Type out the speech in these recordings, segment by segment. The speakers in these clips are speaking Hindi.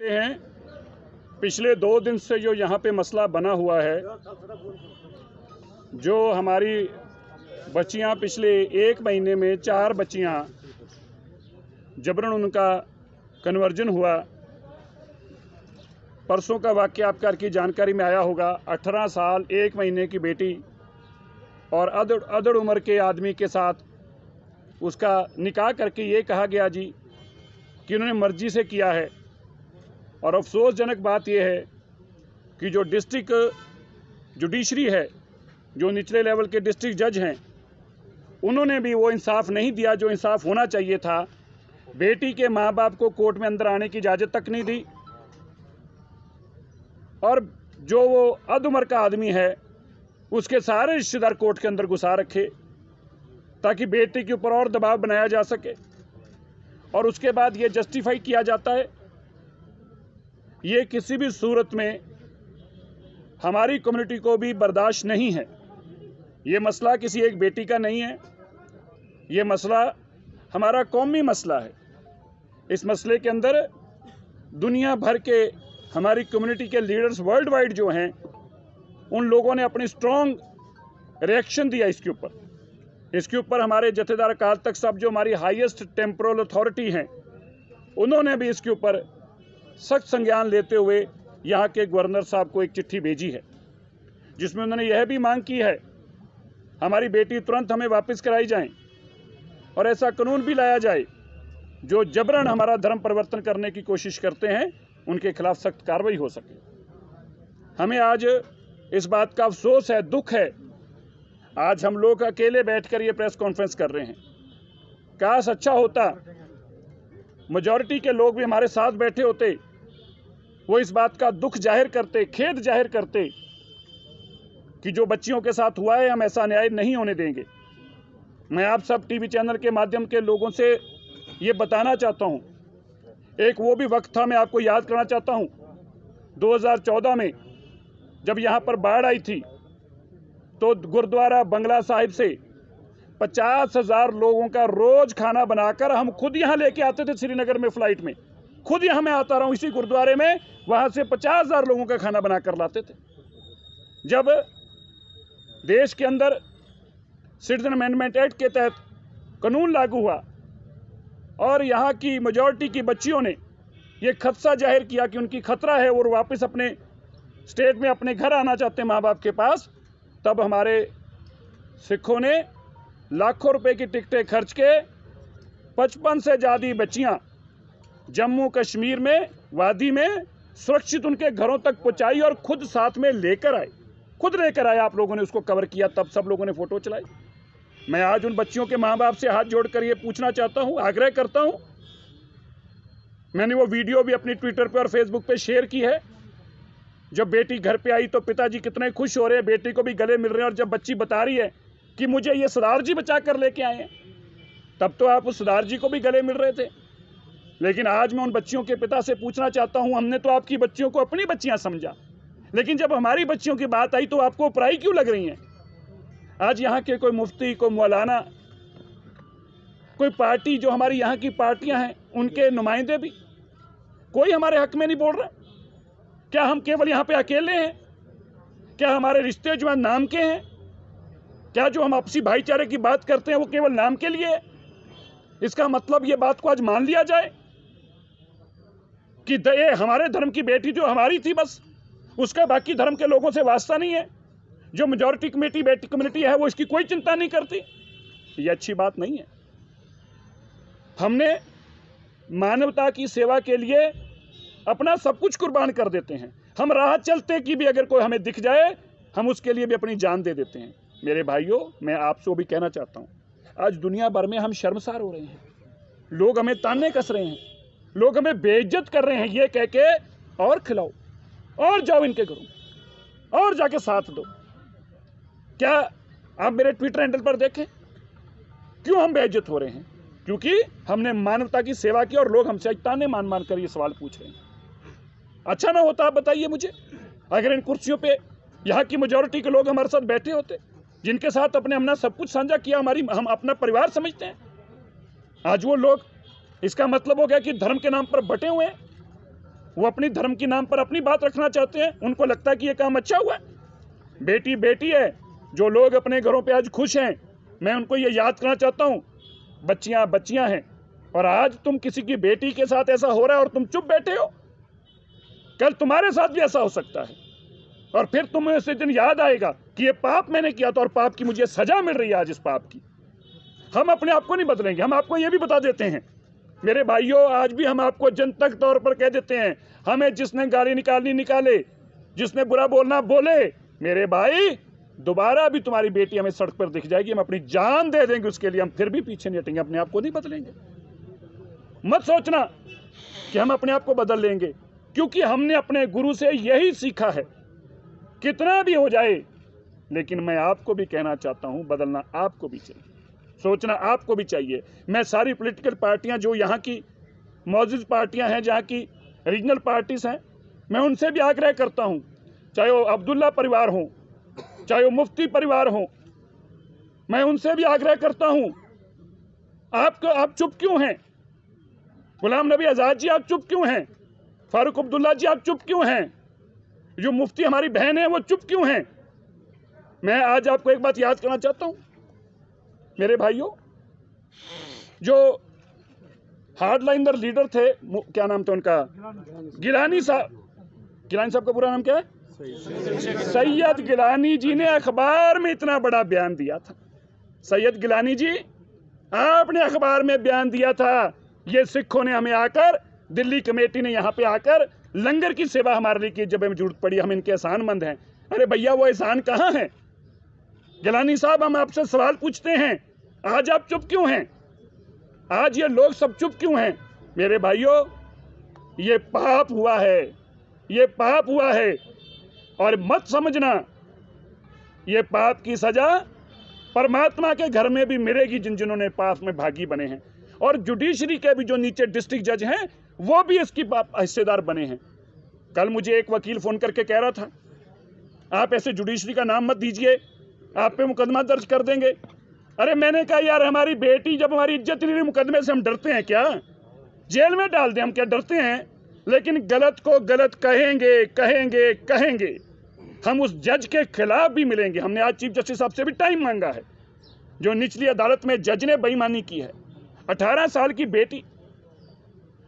हैं पिछले 2 दिन से जो यहाँ पे मसला बना हुआ है, जो हमारी बच्चियाँ पिछले 1 महीने में 4 बच्चियाँ जबरन उनका कन्वर्जन हुआ। परसों का वाक़या आपकी जानकारी में आया होगा। 18 साल 1 महीने की बेटी और अधड़ उम्र के आदमी के साथ उसका निकाह करके ये कहा गया जी कि उन्होंने मर्जी से किया है। और अफसोसजनक बात यह है कि जो डिस्ट्रिक्ट जुडिशरी है, जो निचले लेवल के डिस्ट्रिक्ट जज हैं, उन्होंने भी वो इंसाफ नहीं दिया जो इंसाफ होना चाहिए था। बेटी के माँ बाप को कोर्ट में अंदर आने की इजाज़त तक नहीं दी और जो वो अध उम्र का आदमी है उसके सारे रिश्तेदार कोर्ट के अंदर घुसा रखे ताकि बेटी के ऊपर और दबाव बनाया जा सके। और उसके बाद ये जस्टिफाई किया जाता है। ये किसी भी सूरत में हमारी कम्युनिटी को भी बर्दाश्त नहीं है। ये मसला किसी एक बेटी का नहीं है, ये मसला हमारा कौमी मसला है। इस मसले के अंदर दुनिया भर के हमारी कम्युनिटी के लीडर्स वर्ल्ड वाइड जो हैं, उन लोगों ने अपनी स्ट्रॉन्ग रिएक्शन दिया इसके ऊपर हमारे जथेदार अकाल तख्त साहब, जो हमारी हाईएस्ट टेम्पोरल अथॉरिटी हैं, उन्होंने भी इसके ऊपर सख्त संज्ञान लेते हुए यहाँ के गवर्नर साहब को एक चिट्ठी भेजी है, जिसमें उन्होंने यह भी मांग की है हमारी बेटी तुरंत हमें वापस कराई जाए और ऐसा कानून भी लाया जाए जो जबरन हमारा धर्म परिवर्तन करने की कोशिश करते हैं, उनके खिलाफ सख्त कार्रवाई हो सके। हमें आज इस बात का अफसोस है, दुख है, आज हम लोग अकेले बैठकर ये प्रेस कॉन्फ्रेंस कर रहे हैं। काश अच्छा होता मेजॉरिटी के लोग भी हमारे साथ बैठे होते, वो इस बात का दुख जाहिर करते, खेद जाहिर करते कि जो बच्चियों के साथ हुआ है हम ऐसा अन्याय नहीं होने देंगे। मैं आप सब टीवी चैनल के माध्यम के लोगों से ये बताना चाहता हूँ, एक वो भी वक्त था, मैं आपको याद करना चाहता हूँ, 2014 में जब यहाँ पर बाढ़ आई थी तो गुरुद्वारा बंगला साहिब से 50,000 लोगों का रोज खाना बनाकर हम खुद यहाँ लेके आते थे। श्रीनगर में फ्लाइट में खुद यहाँ मैं आता रहा हूँ, इसी गुरुद्वारे में, वहाँ से 50,000 लोगों का खाना बनाकर लाते थे। जब देश के अंदर सिटीजन अमेंडमेंट एक्ट के तहत कानून लागू हुआ और यहाँ की मेजॉरिटी की बच्चियों ने ये खदशा जाहिर किया कि उनकी खतरा है और वापस अपने स्टेट में अपने घर आना चाहते हैं माँ बाप के पास, तब हमारे सिखों ने लाखों रुपए की टिकटें खर्च के 55 से ज़्यादा बच्चियां जम्मू कश्मीर में वादी में सुरक्षित उनके घरों तक पहुंचाई और खुद साथ में लेकर आए। आप लोगों ने उसको कवर किया, तब सब लोगों ने फोटो चलाई। मैं आज उन बच्चियों के माँ बाप से हाथ जोड़कर ये पूछना चाहता हूँ, आग्रह करता हूँ, मैंने वो वीडियो भी अपनी ट्विटर पे और फेसबुक पे शेयर की है। जब बेटी घर पे आई तो पिताजी कितने खुश हो रहे हैं, बेटी को भी गले मिल रहे हैं, और जब बच्ची बता रही है कि मुझे ये सरदार जी बचा कर लेके आए हैं, तब तो आप उस सरदार जी को भी गले मिल रहे थे। लेकिन आज मैं उन बच्चियों के पिता से पूछना चाहता हूं, हमने तो आपकी बच्चियों को अपनी बच्चियां समझा, लेकिन जब हमारी बच्चियों की बात आई तो आपको पराई क्यों लग रही हैं? आज यहाँ के कोई मुफ्ती, कोई मौलाना, कोई पार्टी, जो हमारी यहाँ की पार्टियां हैं, उनके नुमाइंदे भी कोई हमारे हक में नहीं बोल रहा। क्या हम केवल यहाँ पे अकेले हैं? क्या हमारे रिश्ते जो है नाम के हैं? क्या जो हम आपसी भाईचारे की बात करते हैं वो केवल नाम के लिए है? इसका मतलब ये बात को आज मान लिया जाए कि ये हमारे धर्म की बेटी जो हमारी थी, बस उसका बाकी धर्म के लोगों से वास्ता नहीं है, जो मेजॉरिटी कम्युनिटी है वो इसकी कोई चिंता नहीं करती। ये अच्छी बात नहीं है। हमने मानवता की सेवा के लिए अपना सब कुछ कुर्बान कर देते हैं। हम राह चलते कि भी अगर कोई हमें दिख जाए, हम उसके लिए भी अपनी जान दे देते हैं। मेरे भाइयों, मैं आपसे भी कहना चाहता हूँ, आज दुनिया भर में हम शर्मसार हो रहे हैं, लोग हमें ताने कस रहे हैं, लोग हमें बेइज्जत कर रहे हैं, ये कह के और खिलाओ और जाओ इनके घरों और जाके साथ दो। क्या आप मेरे ट्विटर हैंडल पर देखें क्यों हम बेइज्जत हो रहे हैं? क्योंकि हमने मानवता की सेवा की और लोग हमसे ताने मान कर ये सवाल पूछ रहे हैं। अच्छा ना होता, आप बताइए मुझे, अगर इन कुर्सियों पे यहाँ की मेजॉरिटी के लोग हमारे साथ बैठे होते, जिनके साथ अपना सब कुछ साझा किया, हम अपना परिवार समझते हैं। आज वो लोग इसका मतलब हो गया कि धर्म के नाम पर बटे हुए हैं। वो अपनी धर्म के नाम पर अपनी बात रखना चाहते हैं, उनको लगता है कि ये काम अच्छा हुआ है। बेटी बेटी है, जो लोग अपने घरों पे आज खुश हैं, मैं उनको ये याद करना चाहता हूँ, बच्चियां बच्चियां हैं, और आज तुम किसी की बेटी के साथ ऐसा हो रहा है और तुम चुप बैठे हो। कल तुम्हारे साथ भी ऐसा हो सकता है, और फिर तुम्हें उस दिन याद आएगा कि ये पाप मैंने किया था और पाप की मुझे सजा मिल रही है आज इस पाप की। हम अपने आप को नहीं बदलेंगे। हम आपको ये भी बता देते हैं मेरे भाइयों, आज भी हम आपको जनतक तौर पर कह देते हैं, हमें जिसने गाली निकालनी निकाले, जिसने बुरा बोलना बोले। मेरे भाई, दोबारा भी तुम्हारी बेटी हमें सड़क पर दिख जाएगी, हम अपनी जान दे देंगे उसके लिए, हम फिर भी पीछे नहीं हटेंगे, अपने आप को नहीं बदलेंगे। मत सोचना कि हम अपने आप को बदल लेंगे, क्योंकि हमने अपने गुरु से यही सीखा है, कितना भी हो जाए। लेकिन मैं आपको भी कहना चाहता हूं, बदलना आपको भी चाहिए, सोचना आपको भी चाहिए। मैं सारी पॉलिटिकल पार्टियां जो यहाँ की मौजूद पार्टियां हैं, जहाँ की रीजनल पार्टीज हैं, मैं उनसे भी आग्रह करता हूं, चाहे वो अब्दुल्ला परिवार हो, चाहे वो मुफ्ती परिवार हो, मैं उनसे भी आग्रह करता हूं, आप चुप क्यों हैं? गुलाम नबी आज़ाद जी, आप चुप क्यों हैं? फारूक अब्दुल्ला जी, आप चुप क्यों हैं? जो मुफ्ती हमारी बहन है, वो चुप क्यों हैं? मैं आज आपको एक बात याद करना चाहता हूं मेरे भाइयों, जो हार्डलाइनर लीडर थे, क्या नाम था उनका, गिलानी साहब। गिलानी साहब का पूरा नाम क्या है? सैयद गिलानी जी ने अखबार में इतना बड़ा बयान दिया था। सैयद गिलानी जी, आपने अखबार में बयान दिया था, ये सिखों ने हमें आकर, दिल्ली कमेटी ने यहाँ पे आकर लंगर की सेवा हमारे लिए की, जब हमें जरूरत पड़ी हम इनके एहसानमंद हैं। अरे भैया, वो एहसान कहाँ है? गिलानी साहब, हम आपसे सवाल पूछते हैं, आज आप चुप क्यों हैं? आज ये लोग सब चुप क्यों हैं? मेरे भाइयों, ये पाप हुआ है, ये पाप हुआ है, और मत समझना ये पाप की सजा परमात्मा के घर में भी मिलेगी जिन्होंने पाप में भागी बने हैं। और जुडिशरी के भी जो नीचे डिस्ट्रिक्ट जज हैं, वो भी इसकी हिस्सेदार बने हैं। कल मुझे एक वकील फोन करके कह रहा था, आप ऐसे जुडिशरी का नाम मत दीजिए, आप पे मुकदमा दर्ज कर देंगे। अरे मैंने कहा, यार हमारी बेटी, जब हमारी इज्जत नहीं रही मुकदमे से, हम डरते हैं क्या? जेल में डाल दें, हम क्या डरते हैं? लेकिन गलत को गलत कहेंगे कहेंगे कहेंगे। हम उस जज के खिलाफ भी मिलेंगे। हमने आज चीफ जस्टिस साहब से भी टाइम मांगा है। जो निचली अदालत में जज ने बेईमानी की है, 18 साल की बेटी,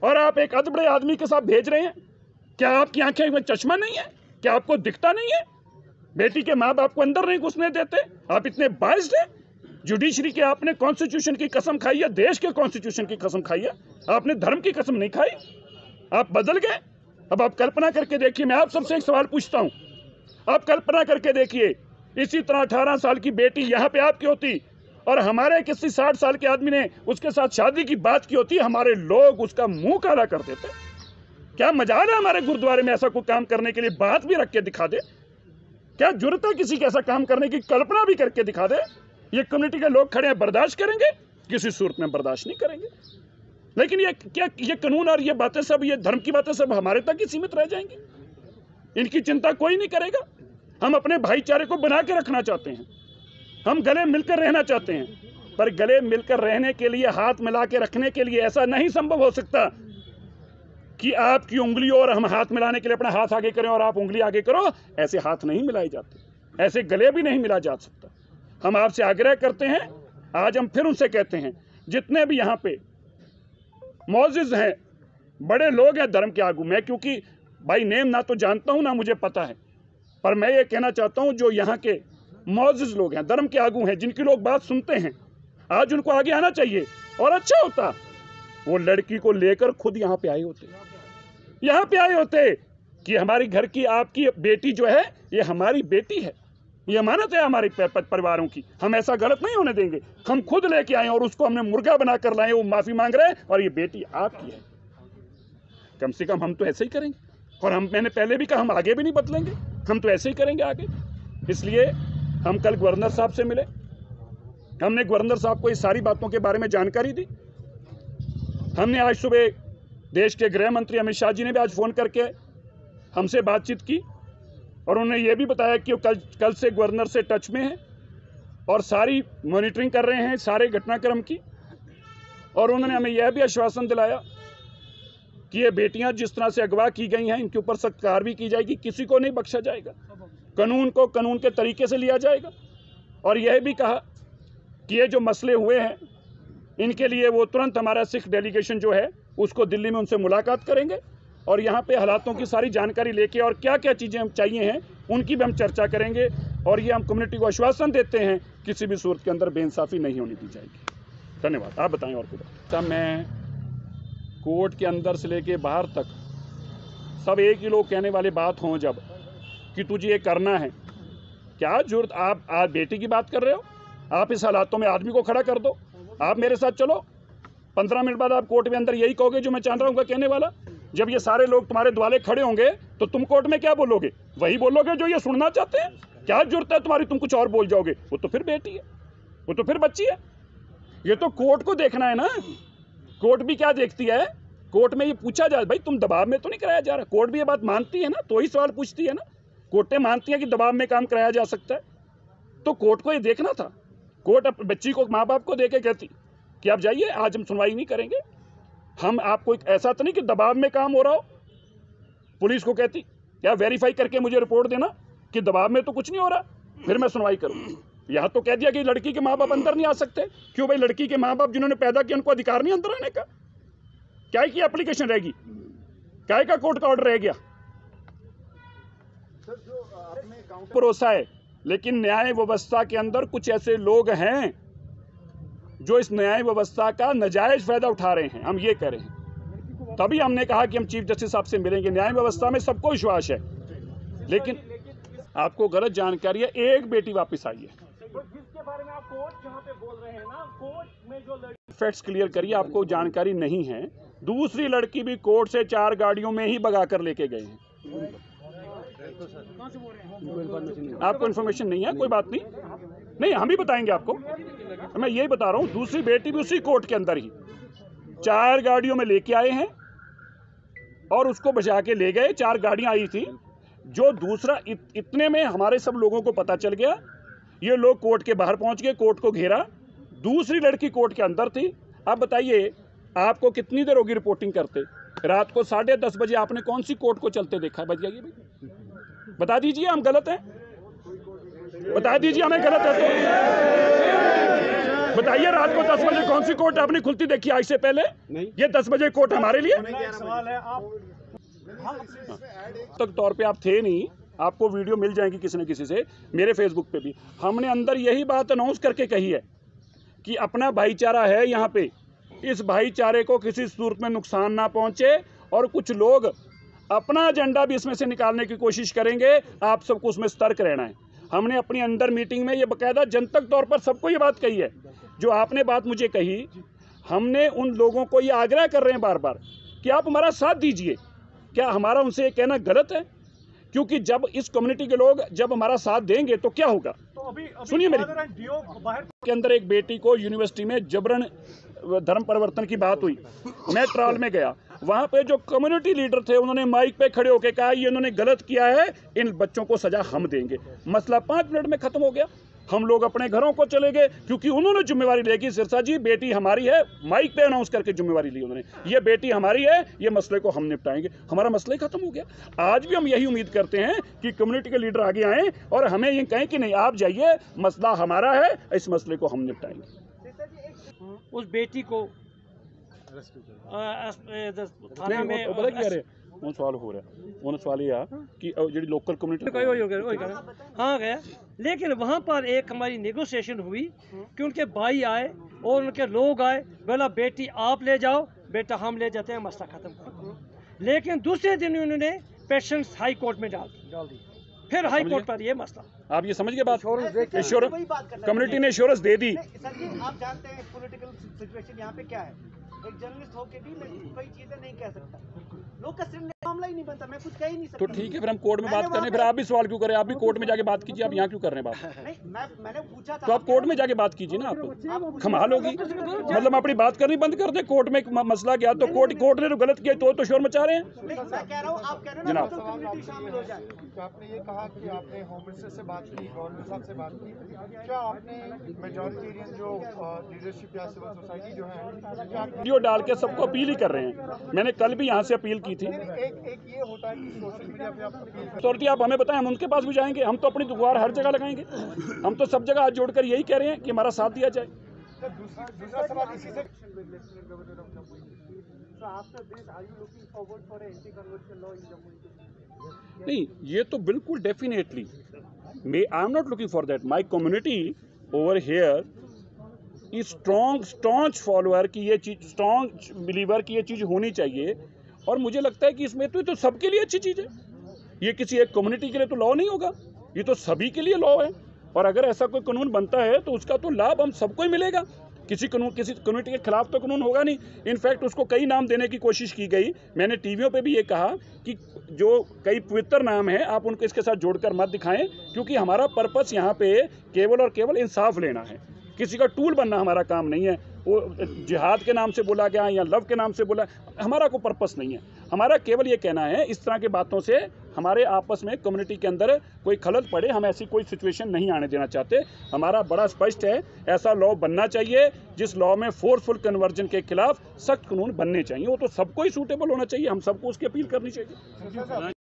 और आप एक अधबड़े आदमी के साथ भेज रहे हैं। क्या आपकी आंखें में चश्मा नहीं है? क्या आपको दिखता नहीं है? बेटी के माँ बाप को अंदर नहीं घुसने देते? आप इतने बाइस्ड हैं? जुडिशरी के आपने कॉन्स्टिट्यूशन की कसम खाई है, देश के कॉन्स्टिट्यूशन की कसम खाई है, आपने धर्म की कसम नहीं खाई। आप बदल गए। अब आप कल्पना करके देखिए, मैं आप सबसे एक सवाल पूछता हूं, आप कल्पना करके देखिए, इसी तरह 18 साल की बेटी यहां पे आपकी होती, और हमारे किसी 60 साल के आदमी ने उसके साथ शादी की बात की होती, हमारे लोग उसका मुंह काला कर देते। क्या मजाल है हमारे गुरुद्वारे में ऐसा कोई काम करने के लिए? बात भी रख के दिखा दे। क्या जुर्रत है किसी के ऐसा काम करने की? कल्पना भी करके दिखा दे। ये कम्युनिटी के लोग खड़े हैं, बर्दाश्त करेंगे? किसी सूरत में बर्दाश्त नहीं करेंगे। लेकिन ये कानून और ये बातें सब, ये धर्म की बातें सब हमारे तक ही सीमित रह जाएंगी। इनकी चिंता कोई नहीं करेगा। हम अपने भाईचारे को बना के रखना चाहते हैं, हम गले मिलकर रहना चाहते हैं, पर गले मिलकर रहने के लिए, हाथ मिला के रखने के लिए ऐसा नहीं संभव हो सकता कि आपकी उंगली और हम हाथ मिलाने के लिए अपना हाथ आगे करें और आप उंगली आगे करो। ऐसे हाथ नहीं मिलाए जाते, ऐसे गले भी नहीं मिला जा सकता। हम आपसे आग्रह करते हैं, आज हम फिर उनसे कहते हैं, जितने भी यहाँ पे मौजूद हैं, बड़े लोग हैं धर्म के आगू, मैं क्योंकि भाई नेम ना तो जानता हूँ ना मुझे पता है, पर मैं ये कहना चाहता हूँ जो यहाँ के मौजूद लोग हैं, धर्म के आगू हैं, जिनकी लोग बात सुनते हैं, आज उनको आगे आना चाहिए। और अच्छा होता वो लड़की को लेकर खुद यहाँ पे आए होते, यहाँ पे आए होते कि हमारी घर की, आपकी बेटी जो है, ये हमारी बेटी है, ये अमानत है हमारे परिवारों की, हम ऐसा गलत नहीं होने देंगे। हम खुद लेके आए और उसको हमने मुर्गा बनाकर लाए, वो माफी मांग रहे हैं और ये बेटी आपकी है। कम से कम हम तो ऐसे ही करेंगे, और मैंने पहले भी कहा, हम आगे भी नहीं बदलेंगे, हम तो ऐसे ही करेंगे आगे। इसलिए हम कल गवर्नर साहब से मिले, हमने गवर्नर साहब को इस सारी बातों के बारे में जानकारी दी। हमने आज सुबह देश के गृह मंत्री अमित शाह जी ने भी आज फ़ोन करके हमसे बातचीत की, और उन्होंने ये भी बताया कि वो कल से गवर्नर से टच में है और सारी मॉनिटरिंग कर रहे हैं सारे घटनाक्रम की। और उन्होंने हमें यह भी आश्वासन दिलाया कि ये बेटियां जिस तरह से अगवा की गई हैं इनके ऊपर सख्त कार्रवाई की जाएगी, किसी को नहीं बख्शा जाएगा, कानून को कानून के तरीके से लिया जाएगा। और यह भी कहा कि ये जो मसले हुए हैं इनके लिए वो तुरंत हमारा सिख डेलीगेशन जो है उसको दिल्ली में उनसे मुलाकात करेंगे और यहाँ पे हालातों की सारी जानकारी लेके और क्या क्या चीज़ें हम चाहिए हैं उनकी भी हम चर्चा करेंगे। और ये हम कम्युनिटी को आश्वासन देते हैं किसी भी सूरत के अंदर बेइंसाफ़ी नहीं होने दी जाएगी। धन्यवाद। आप बताएं और कुछ। तब मैं कोर्ट के अंदर से लेके बाहर तक सब एक ही लोग कहने वाले बात हों जब कि तुझे ये करना है, क्या जरूरत, आप आज बेटी की बात कर रहे हो, आप इस हालातों में आदमी को खड़ा कर दो, आप मेरे साथ चलो, 15 मिनट बाद आप कोर्ट में अंदर यही कहोगे जो मैं चाह रहा हूँ कहने वाला। जब ये सारे लोग तुम्हारे द्वाले खड़े होंगे तो तुम कोर्ट में क्या बोलोगे? वही बोलोगे जो ये सुनना चाहते हैं। क्या जरूरत है तुम्हारी, तुम कुछ और बोल जाओगे? वो तो फिर बेटी है, वो तो फिर बच्ची है। ये तो कोर्ट को देखना है ना। कोर्ट भी क्या देखती है, कोर्ट में ये पूछा जाए भाई तुम दबाव में तो नहीं कराया जा रहा। कोर्ट भी ये बात मानती है ना, तो ही सवाल पूछती है ना। कोर्टें मानती हैं कि दबाव में काम कराया जा सकता है, तो कोर्ट को ये देखना था। कोर्ट अपनी बच्ची को माँ बाप को दे के कहती कि आप जाइए, आज हम सुनवाई नहीं करेंगे, हम आपको ऐसा तो नहीं कि दबाव में काम हो रहा हो। पुलिस को कहती क्या वेरीफाई करके मुझे रिपोर्ट देना कि दबाव में तो कुछ नहीं हो रहा, फिर मैं सुनवाई करूँ। यहाँ तो कह दिया कि लड़की के माँ बाप अंदर नहीं आ सकते। क्यों भाई? लड़की के माँ बाप जिन्होंने पैदा किया उनको अधिकार नहीं अंदर आने का? क्या की एप्लीकेशन रहेगी, क्या का कोर्ट का ऑर्डर रह गया? भरोसा है, लेकिन न्याय व्यवस्था के अंदर कुछ ऐसे लोग हैं जो इस न्याय व्यवस्था का नाजायज फायदा उठा रहे हैं, हम ये कह रहे हैं। तभी हमने कहा कि हम चीफ जस्टिस साहब से मिलेंगे। न्याय व्यवस्था में सबको विश्वास है, लेकिन आपको गलत जानकारी है। एक बेटी वापस आई है, जिसके बारे में आप कोर्ट जहां पे बोल रहे हैं ना, कोर्ट में जो फैक्ट्स क्लियर करिए, आपको जानकारी नहीं है। दूसरी लड़की भी कोर्ट से 4 गाड़ियों में ही भगा कर लेके गए हैं। आपको इन्फॉर्मेशन नहीं है, कोई बात नहीं, हम ही बताएंगे आपको। मैं यही बता रहा हूँ, दूसरी बेटी भी उसी कोर्ट के अंदर ही 4 गाड़ियों में लेके आए हैं और उसको बचा के ले गए। 4 गाड़ियां आई थी, जो दूसरा इतने में हमारे सब लोगों को पता चल गया। ये लोग कोर्ट के बाहर पहुंच गए, कोर्ट को घेरा। दूसरी लड़की कोर्ट के अंदर थी। आप बताइए, आपको कितनी देर होगी रिपोर्टिंग करते? रात को 10:30 बजे आपने कौन सी कोर्ट को चलते देखा? बताइए भाई, बता दीजिए हम गलत हैं, बता दीजिए हमें गलत है तो बताइए। रात को 10 बजे कौन सी कोर्ट आपने खुलती देखी आज से पहले? ये 10 बजे कोर्ट हमारे लिए सवाल है। आप तक तौर पे आप थे नहीं, आपको वीडियो मिल जाएगी किसी न किसी से, मेरे फेसबुक पे भी। हमने अंदर यही बात अनाउंस करके कही है कि अपना भाईचारा है यहाँ पे, इस भाईचारे को किसी सूरत में नुकसान ना पहुंचे। और कुछ लोग अपना एजेंडा भी इसमें से निकालने की कोशिश करेंगे, आप सबको उसमें सतर्क रहना है। हमने अपनी अंदर मीटिंग में ये बाकायदा जनतक तौर पर सबको ये बात कही है। जो आपने बात मुझे कही, हमने उन लोगों को ये आग्रह कर रहे हैं बार बार कि आप हमारा साथ दीजिए। क्या हमारा उनसे ये कहना गलत है? क्योंकि जब इस कम्युनिटी के लोग जब हमारा साथ देंगे तो क्या होगा? सुनिए मेरी के अंदर एक बेटी को यूनिवर्सिटी में जबरन धर्म परिवर्तन की बात हुई। मैं ट्रायल में गया, वहां पे जो कम्युनिटी लीडर थे उन्होंने माइक पे खड़े होकर कहा ये इन्होंने गलत किया है, इन बच्चों को सजा हम देंगे। मसला 5 मिनट में खत्म हो गया। हम लोग अपने घरों को चले गए, क्योंकि उन्होंने जिम्मेवारी लेगी। सिरसा जी, बेटी हमारी है, माइक पे अनाउंस करके जिम्मेवारी ली उन्होंने, ये बेटी हमारी है, ये मसले को हम निपटाएंगे। हमारा मसला ही खत्म हो गया। आज भी हम यही उम्मीद करते हैं कि कम्युनिटी के लीडर आगे आएँ और हमें ये कहें कि नहीं आप जाइए, मसला हमारा है, इस मसले को हम निपटाएंगे। उस बेटी को थाना में वो सवाल हो रहा है, वो सवाल ये कि जो लोकल कम्युनिटी हाँ गया, लेकिन वहाँ पर एक हमारी नेगोशिएशन हुई कि उनके भाई आए और उनके लोग आए, बोला बेटी आप ले जाओ, बेटा हम ले जाते हैं, मसला खत्म कर। लेकिन दूसरे दिन उन्होंने पेशेंट्स हाई कोर्ट में डाल दी। फिर हाई कोर्ट पर ये मसला, आप ये समझ गए बात, कम्युनिटी ने एश्योरेंस दे दी। सर जी, आप जानते हैं पॉलिटिकल सिचुएशन यहाँ पे क्या है। एक जर्नलिस्ट होके भी मैं कई चीजें नहीं कह सकता। लोग का सिर्फ मामला ही नहीं बनता। तुरंत हमें कुछ कह ही नहीं सकते। तो ठीक है, फिर हम कोर्ट में बात करें। फिर आप भी सवाल क्यों करें? आप भी कोर्ट में जाके बात कीजिए। आप यहाँ क्यों कर रहे हैं बात? नहीं, मैंने पूछा था। तो आप कोर्ट में जाके बात कीजिए ना। आप कमाल होगी, मतलब अपनी बात करनी बंद कर दे। कोर्ट में एक मसला गया तो कोर्ट ने तो गलत किया तो शोर मचा रहे हैं। नहीं, मैं कह रहा हूँ, आप कह रहे हो ना जनाब। मुस्लिम कम्युनिटी शामिल हो जाए। आपने ये कहा कि आपने होम मिनिस्टर से बात की, गवर्नर साहब से बात की, क्या आपने मेजॉरिटेरियन जो लीडरशिप या सिविल सोसाइटी जो है, क्या आपने वीडियो डाल के सबको अपील ही कर रहे हैं। मैंने कल भी यहाँ से अपील की थी। एक ये होता है कि सोशल मीडिया पे आप अपील अथॉरिटी आप हमें बताएं, हम उनके पास भी जाएंगे। हम तो अपनी दुआर हर जगह लगाएंगे। हम तो सब जगह हाथ जोड़कर यही कह रहे हैं कि हमारा साथ दिया जाए। दूसरा सवाल इसी से नहीं, ये तो बिल्कुल definitely I am not looking for that. My community over here is strong follower की ये चीज, स्ट्रॉन्ग बिलीवर की ये चीज़ होनी चाहिए। और मुझे लगता है कि इसमें तो सबके लिए अच्छी चीज़ है। ये किसी एक कम्युनिटी के लिए तो लॉ नहीं होगा, ये तो सभी के लिए लॉ है। और अगर ऐसा कोई कानून बनता है तो उसका तो लाभ हम सबको ही मिलेगा। किसी कम्युनिटी के खिलाफ तो कानून होगा नहीं। इनफैक्ट उसको कई नाम देने की कोशिश की गई। मैंने टीवियों पे भी ये कहा कि जो कई पवित्र नाम हैं आप उनको इसके साथ जोड़कर मत दिखाएं, क्योंकि हमारा पर्पस यहाँ पे केवल और केवल इंसाफ लेना है। किसी का टूल बनना हमारा काम नहीं है। वो जिहाद के नाम से बोला गया या लव के नाम से बोला, हमारा कोई पर्पस नहीं है। हमारा केवल ये कहना है इस तरह की बातों से हमारे आपस में कम्युनिटी के अंदर कोई खलल पड़े, हम ऐसी कोई सिचुएशन नहीं आने देना चाहते। हमारा बड़ा स्पष्ट है, ऐसा लॉ बनना चाहिए जिस लॉ में फोर्सफुल कन्वर्जन के खिलाफ सख्त कानून बनने चाहिए। वो तो सबको ही सूटेबल होना चाहिए, हम सबको उसकी अपील करनी चाहिए।